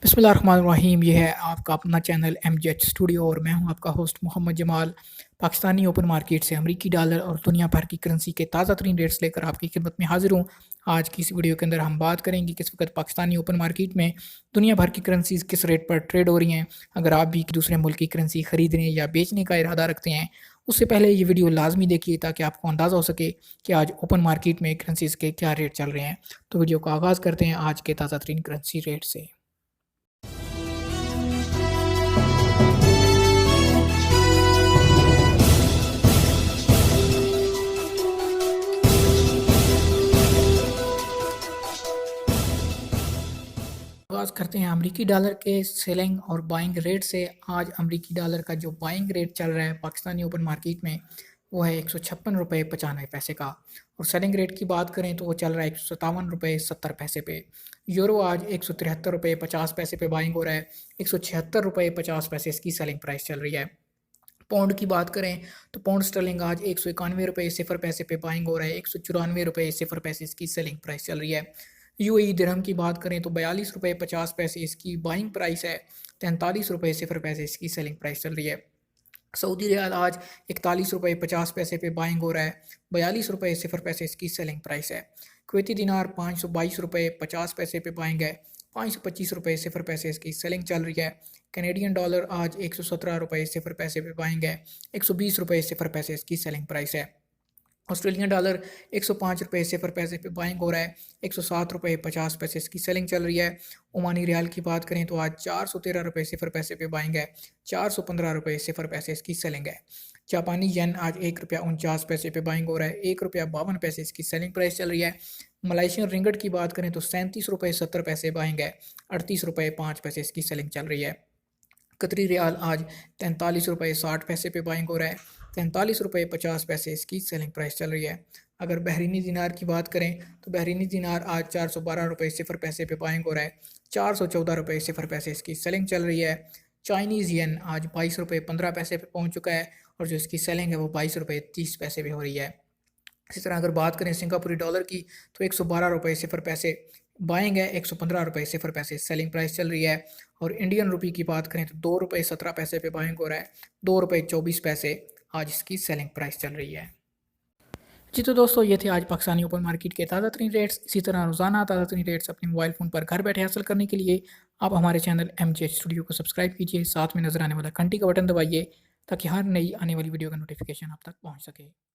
बिस्मिल्लाहिर्रहमानिर्रहीम। ये है आपका अपना चैनल एमजेएच स्टूडियो और मैं हूं आपका host Mohammad Jamal. Pakistani open market से अमेरिकी डॉलर और दुनिया भर की करेंसी के ताज़ा तरीन रेट्स लेकर आपकी खिदमत में हाजिर हूं। आज की इस वीडियो के अंदर हम बात करेंगे किस वक्त पाकिस्तानी ओपन मार्केट में दुनिया भर की करेंसीज किस रेट पर ट्रेड हो रही हैं। अगर आप भी दूसरे मुल्क की करेंसी खरीदने या बेचने का इरादा रखते हैं, उससे पहले ये वीडियो लाजमी देखिए ताकि आपको अंदाज़ा हो सके कि आज ओपन मार्केट में करेंसीज के क्या रेट चल रहे हैं। तो वीडियो का आगाज़ करते हैं आज के ताज़ा तरीन करेंसी रेट से। आगाज़ करते हैं अमरीकी डॉलर के सेलिंग और बाइंग रेट से। आज अमरीकी डॉलर का जो बाइंग रेट चल रहा है पाकिस्तानी ओपन मार्केट में वो है 156 रुपये 95 पैसे का, और सेलिंग रेट की बात करें तो वो चल रहा है 157 रुपये 70 पैसे पे। यूरो आज 173 रुपये 50 पैसे पे बाइंग हो रहा है, 176 रुपये 50 पैसे इसकी सेलिंग प्राइस चल रही है। पाउंड की बात करें तो पाउंड स्टर्लिंग आज 191 रुपये 0 पैसे पे बाइंग हो रहा है, 194 रुपये 0 पैसे इसकी सेलिंग प्राइस चल रही है। यूएई दिरहम की बात करें तो 42 रुपये 50 पैसे इसकी बाइंग प्राइस है, 43 रुपये 0 पैसे इसकी सेलिंग प्राइस चल रही है। सऊदी रियाल आज 41 रुपये 50 पैसे पे बाइंग हो रहा है, 42 रुपये 0 पैसे इसकी सेलिंग प्राइस है। कुवैती दिनार 522 रुपये 50 पैसे पे बाइंग है, 525 रुपये 0 पैसे इसकी सेलिंग चल रही है। कैनेडियन डॉलर आज 117 रुपये 0 पैसे पे बाइंग है, 120 रुपये 0 पैसे इसकी सेलिंग प्राइस है। ऑस्ट्रेलियन डॉलर 105 रुपये 0 पैसे पे बाइंग हो रहा है, 107 रुपये 50 पैसे इसकी सेलिंग चल रही है। ओमानी रियाल की बात करें तो आज 413 रुपये 0 पैसे पे बाइंग है, 415 रुपये 0 पैसे इसकी सेलिंग है। जापानी येन आज ₹1.49 पे बाइंग हो रहा है, ₹1.52 इसकी सेलिंग प्राइस चल रही है। मलेशियन रिंगट की बात करें तो 37 रुपये 70 पैसे बाइंग है, 38 रुपये 5 पैसे इसकी सेलिंग चल रही है। कतरी रियाल आज 43 रुपये 60 पैसे पे बाइंग हो रहा है, 43 रुपये 50 पैसे इसकी सेलिंग प्राइस चल रही है। अगर बहरीनी दिनार की बात करें तो बहरीनी दिनार आज 412 रुपये 0 पैसे पे बाइंग हो रहा है, 414 रुपये 0 पैसे इसकी सेलिंग चल रही है। चाइनीज़ येन आज 22 रुपये 15 पैसे पे पहुंच चुका है, और जो इसकी सेलिंग है वो 22 रुपये 30 पैसे पे हो रही है। इसी तरह अगर बात करें सिंगापुरी डॉलर की तो 112 रुपये 0 पैसे बाइंग है, 115 रुपये 0 पैसे सेलिंग प्राइस चल रही है। और इंडियन रुपी की बात करें तो ₹2.17 पे बाइंग हो रहा है, ₹2.24 आज इसकी सेलिंग प्राइस चल रही है। जी तो दोस्तों, ये थे आज पाकिस्तानी ओपन मार्केट के ताज़ा तरीन रेट्स। इसी तरह रोज़ाना ताज़ा तरीन रेट्स अपने मोबाइल फ़ोन पर घर बैठे हासिल करने के लिए आप हमारे चैनल एमजेएच स्टूडियो को सब्सक्राइब कीजिए, साथ में नज़र आने वाला घंटी का बटन दबाइए ताकि हर नई आने वाली वीडियो का नोटिफिकेशन आप तक पहुँच सके।